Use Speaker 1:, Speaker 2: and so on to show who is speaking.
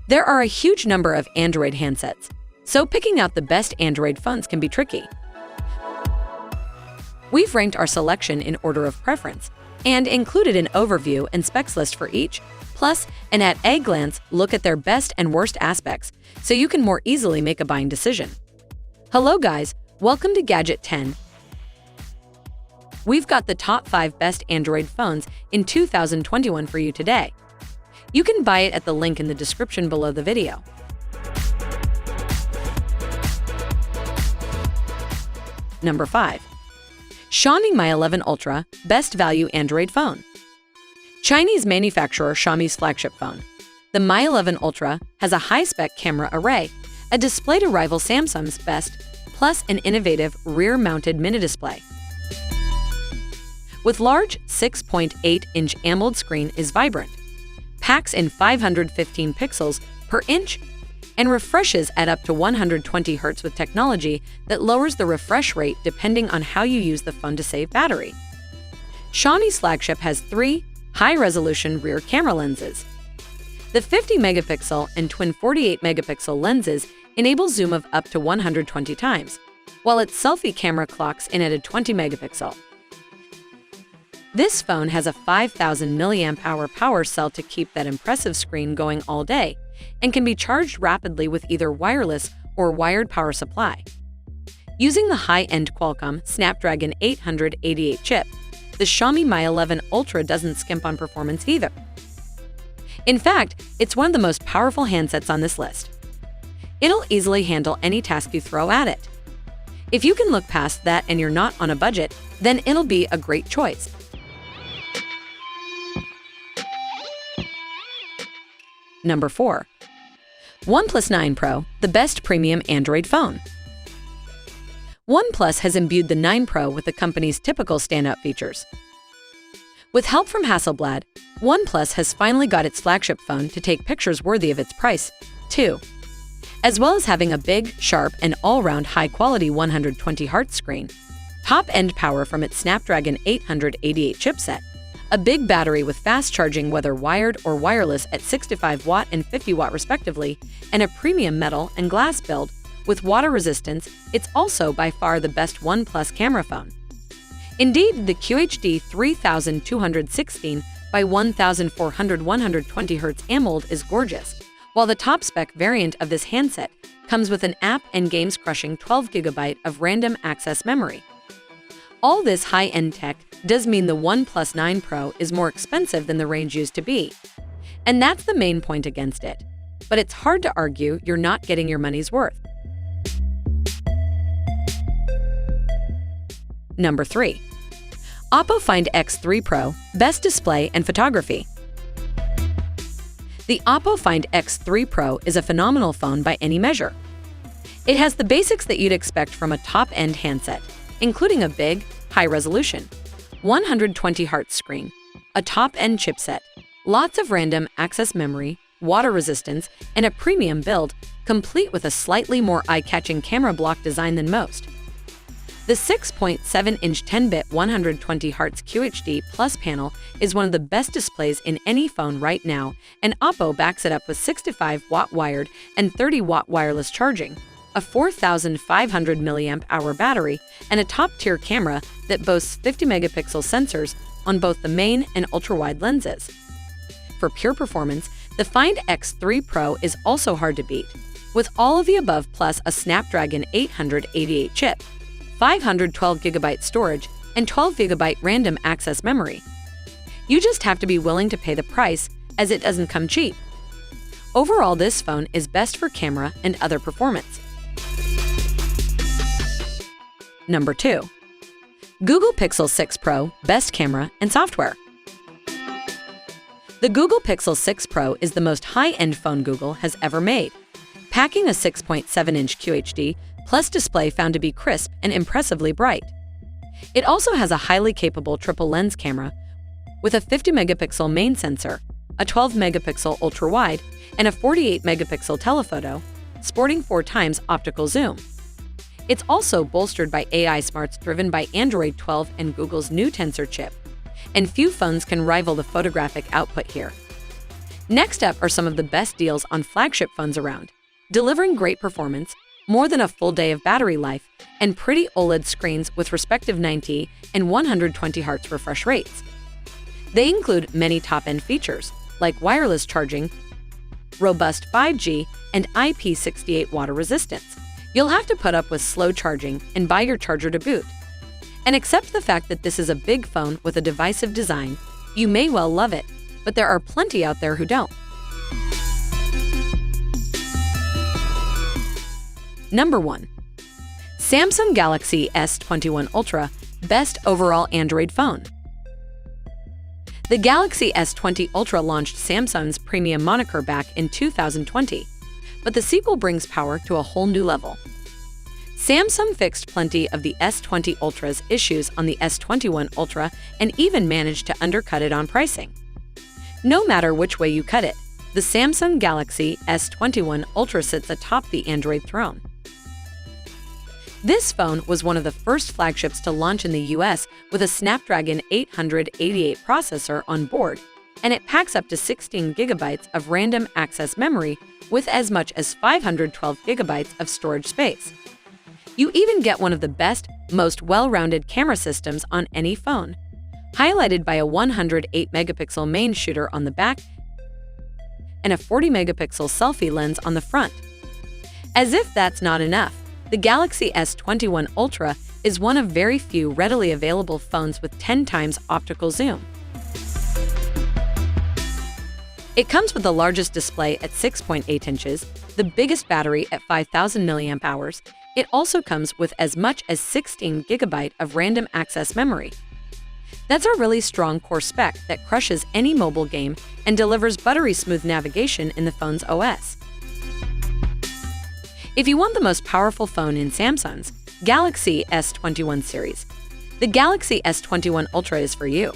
Speaker 1: There are a huge number of Android handsets, so picking out the best Android phones can be tricky. We've ranked our selection in order of preference and included an overview and specs list for each, plus an at-a-glance look at their best and worst aspects so you can more easily make a buying decision. Hello guys, welcome to Gadget 10. We've got the top 5 best Android phones in 2021 for you today. You can buy it at the link in the description below the video. Number 5. Xiaomi Mi 11 Ultra Best Value Android Phone. Chinese manufacturer Xiaomi's flagship phone, the Mi 11 Ultra has a high-spec camera array, a display to rival Samsung's best, plus an innovative rear-mounted mini display. With large 6.8-inch AMOLED screen is vibrant, packs in 515 pixels per inch, and refreshes at up to 120 Hz with technology that lowers the refresh rate depending on how you use the phone to save battery. Xiaomi's flagship has 3 high-resolution rear camera lenses. The 50-megapixel and twin 48-megapixel lenses enable zoom of up to 120 times, while its selfie camera clocks in at a 20-megapixel. This phone has a 5,000 mAh power cell to keep that impressive screen going all day and can be charged rapidly with either wireless or wired power supply. Using the high-end Qualcomm Snapdragon 888 chip, the Xiaomi Mi 11 Ultra doesn't skimp on performance either. In fact, it's one of the most powerful handsets on this list. It'll easily handle any task you throw at it. If you can look past that and you're not on a budget, then it'll be a great choice. Number 4. Oneplus 9 Pro, the best premium Android phone. Oneplus has imbued the 9 Pro with the company's typical standout features. With help from Hasselblad, OnePlus has finally got its flagship phone to take pictures worthy of its price, too. As well as having a big, sharp, and all-round high-quality 120 Hz screen, top-end power from its Snapdragon 888 chipset, a big battery with fast charging whether wired or wireless at 65 watt and 50 watt respectively, and a premium metal and glass build with water resistance, it's also by far the best OnePlus camera phone. Indeed, the QHD 3216 by 1400 120 Hz AMOLED is gorgeous, while the top-spec variant of this handset comes with an app and games-crushing 12 GB of random access memory. All this high-end tech does mean the OnePlus 9 Pro is more expensive than the range used to be. And that's the main point against it. But it's hard to argue you're not getting your money's worth. Number 3. Oppo Find X3 Pro Best Display and Photography. The Oppo Find X3 Pro is a phenomenal phone by any measure. It has the basics that you'd expect from a top-end handset, including a big, high-resolution 120 Hz screen, a top-end chipset, lots of random access memory, water resistance, and a premium build, complete with a slightly more eye-catching camera block design than most. The 6.7-inch 10-bit 120 Hz QHD Plus panel is one of the best displays in any phone right now, and Oppo backs it up with 65-watt wired and 30-watt wireless charging, a 4,500 mAh battery, and a top-tier camera that boasts 50-megapixel sensors on both the main and ultra-wide lenses. For pure performance, the Find X3 Pro is also hard to beat, with all of the above plus a Snapdragon 888 chip, 512 GB storage, and 12 GB random access memory. You just have to be willing to pay the price, as it doesn't come cheap. Overall, this phone is best for camera and other performance. Number 2. Google Pixel 6 Pro Best Camera and Software. The Google Pixel 6 Pro is the most high-end phone Google has ever made, packing a 6.7-inch QHD Plus display found to be crisp and impressively bright. It also has a highly capable triple lens camera with a 50-megapixel main sensor, a 12-megapixel ultra-wide, and a 48-megapixel telephoto, sporting 4 times optical zoom. It's also bolstered by AI smarts driven by Android 12 and Google's new Tensor chip, and few phones can rival the photographic output here. Next up are some of the best deals on flagship phones around, delivering great performance, more than a full day of battery life, and pretty OLED screens with respective 90 and 120 Hz refresh rates. They include many top-end features, like wireless charging, robust 5G, and IP68 water resistance. You'll have to put up with slow charging and buy your charger to boot. And accept the fact that this is a big phone with a divisive design. You may well love it, but there are plenty out there who don't. Number 1. Samsung Galaxy S21 Ultra, best overall Android phone. The Galaxy S20 Ultra launched Samsung's premium moniker back in 2020, but the sequel brings power to a whole new level. Samsung fixed plenty of the S20 Ultra's issues on the S21 Ultra and even managed to undercut it on pricing. No matter which way you cut it, the Samsung Galaxy S21 Ultra sits atop the Android throne. This phone was one of the first flagships to launch in the US with a Snapdragon 888 processor on board, and it packs up to 16 GB of random access memory with as much as 512 GB of storage space. You even get one of the best, most well-rounded camera systems on any phone, highlighted by a 108-megapixel main shooter on the back and a 40-megapixel selfie lens on the front. As if that's not enough, the Galaxy S21 Ultra is one of very few readily available phones with 10 times optical zoom. It comes with the largest display at 6.8 inches, the biggest battery at 5,000 mAh. It also comes with as much as 16 GB of random access memory. That's a really strong core spec that crushes any mobile game and delivers buttery-smooth navigation in the phone's OS. If you want the most powerful phone in Samsung's Galaxy S21 series, the Galaxy S21 Ultra is for you.